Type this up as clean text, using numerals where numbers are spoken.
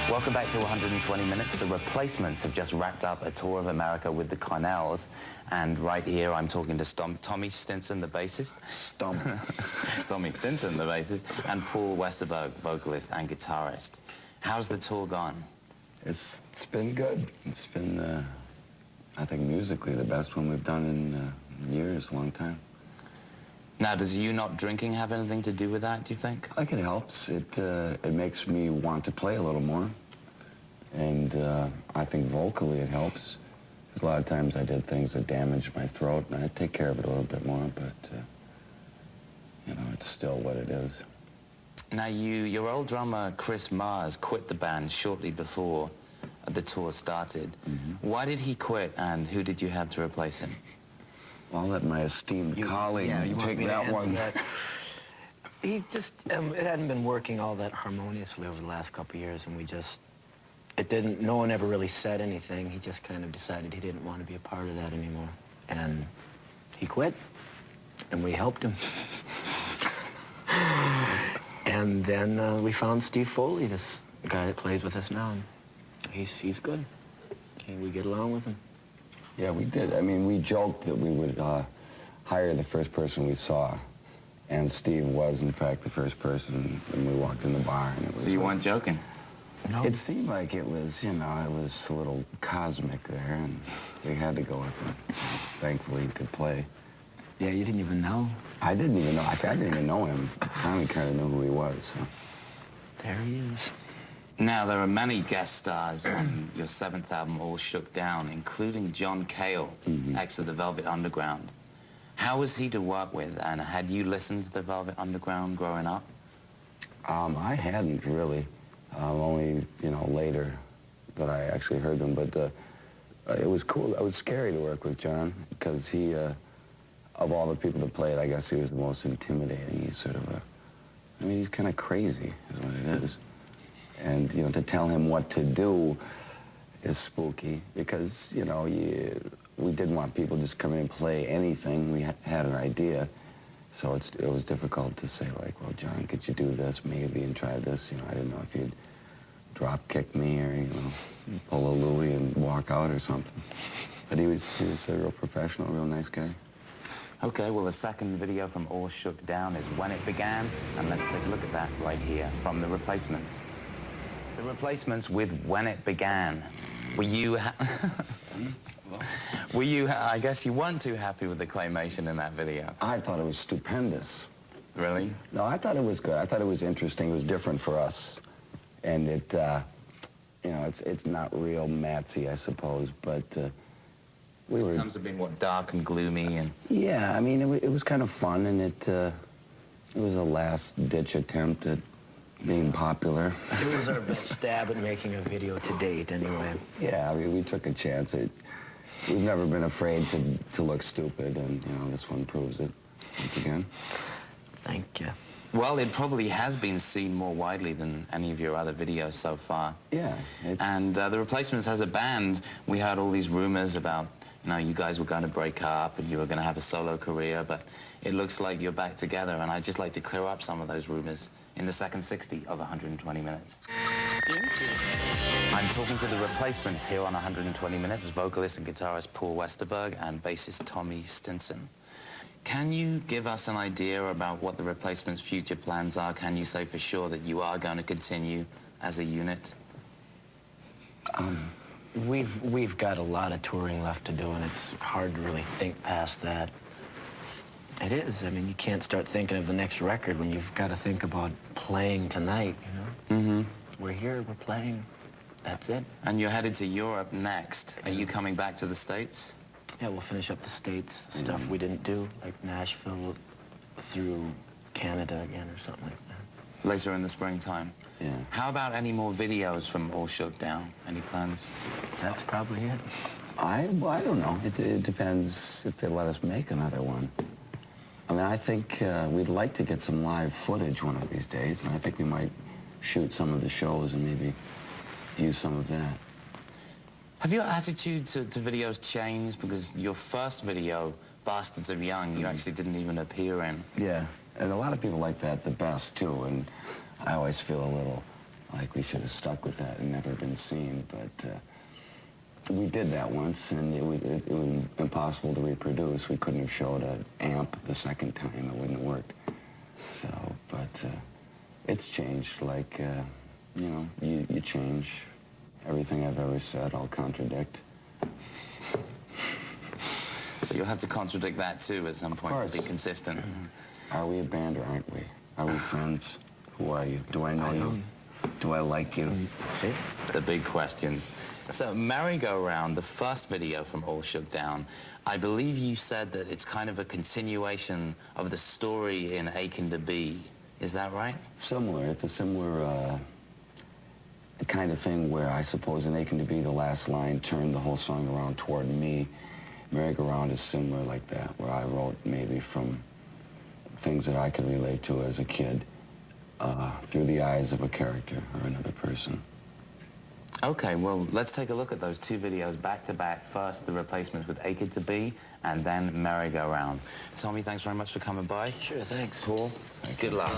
Welcome back to 120 Minutes. The Replacements have just wrapped up a tour of America with the Cornells. And right here, I'm talking to Tommy Stinson, the bassist. Tommy Stinson, the bassist. And Paul Westerberg, vocalist and guitarist. How's the tour gone? It's been good. It's been, I think, musically the best one we've done in years, a long time. Now, does you not drinking have anything to do with that, do you think? I think it helps. It makes me want to play a little more. And I think vocally it helps. Because a lot of times I did things that damaged my throat, and I take care of it a little bit more, but, you know, it's still what it is. Now, your old drummer, Chris Mars, quit the band shortly before the tour started. Mm-hmm. Why did he quit, and who did you have to replace him? Well, I'll let my esteemed colleague take that one. He just, it hadn't been working all that harmoniously over the last couple of years, and we just, no one ever really said anything. He just kind of decided he didn't want to be a part of that anymore. And he quit, and we helped him. And then we found Steve Foley, this guy that plays with us now. And he's good. And we get along with him. Yeah, we did. I mean, we joked that we would hire the first person we saw. And Steve was, in fact, the first person when we walked in the bar. And it was, so you weren't joking? No. It seemed like it was, you know, it was a little cosmic there, and we had to go with him. Thankfully, he could play. Yeah, you didn't even know? I didn't even know. I didn't even know him. Tommy kind of knew who he was. So. There he is. Now, there are many guest stars on your 7th album, All Shook Down, including John Cale, ex of the Velvet Underground. How was he to work with, and had you listened to the Velvet Underground growing up? I hadn't really. Only, you know, later that I actually heard them. But it was cool. It was scary to work with John because he, of all the people that played, I guess he was the most intimidating. He's sort of I mean, he's kind of crazy is what it is. And, you know, to tell him what to do is spooky because, you know, we didn't want people just come in and play anything. We had an idea. So it was difficult to say, like, well, John, could you do this maybe and try this? You know, I didn't know if you'd drop kick me or, you know, pull a Louie and walk out or something. But he was a real professional, real nice guy. Okay, well, the second video from All Shook Down is When It Began, and let's take a look at that right here from The Replacements. The Replacements with When It Began. Were you... Were you, I guess you weren't too happy with the claymation in that video? I thought it was stupendous. Really? No, I thought it was good. I thought it was interesting. It was different for us. And it, you know, it's not real Matsy, I suppose, but we were... It comes to being, what, dark and gloomy and... Yeah, I mean, it was kind of fun, and it was a last-ditch attempt at being popular. It was our best stab at making a video to date, anyway. Yeah, I mean, we took a chance. We've never been afraid to look stupid, and, you know, this one proves it once again. Thank you. Well, it probably has been seen more widely than any of your other videos so far. Yeah. And The Replacements as a band, we heard all these rumors about, you know, you guys were going to break up and you were going to have a solo career, but it looks like you're back together, and I'd just like to clear up some of those rumors in the second 60 of 120 Minutes. I'm talking to The Replacements here on 120 Minutes, vocalist and guitarist Paul Westerberg and bassist Tommy Stinson. Can you give us an idea about what The Replacements' future plans are? Can you say for sure that you are going to continue as a unit? We've got a lot of touring left to do, and it's hard to really think past that. It is. I mean, you can't start thinking of the next record when you've got to think about playing tonight, you know? Mm-hmm. We're here, we're playing. That's it. And you're headed to Europe next. Are you coming back to the States? Yeah, we'll finish up the States, stuff we didn't do, like Nashville through Canada again or something like that. Later in the springtime? Yeah. How about any more videos from All Shook Down? Any plans? That's probably it. Well, I don't know. It depends if they let us make another one. I mean, I think we'd like to get some live footage one of these days, and I think we might shoot some of the shows and maybe use some of that. Have your attitude to videos changed? Because your first video, Bastards of Young, you actually didn't even appear in. Yeah, and a lot of people like that the best, too, and I always feel a little like we should have stuck with that and never been seen, but we did that once, and it was impossible to reproduce. We couldn't have showed an amp the second time. It wouldn't have worked. So, but it's changed. Like, you know, you change. Everything I've ever said, I'll contradict. So you'll have to contradict that, too, at some point, to be consistent. Are we a band or aren't we? Are we friends? Who are you? Do I know you? Do I like you? See? The big questions. So, Merry-Go-Round, the first video from All Shook Down, I believe you said that it's kind of a continuation of the story in Aching to Be. Is that right? Similar. It's a similar kind of thing where I suppose in Aching to Be, the last line turned the whole song around toward me. Merry-Go-Round is similar like that, where I wrote maybe from things that I could relate to as a kid through the eyes of a character or another person. Okay, well, let's take a look at those two videos back to back. First, the replacements with Aching to Be, and then Merry-Go-Round. Tommy, thanks very much for coming by. Sure, thanks. Paul, good luck.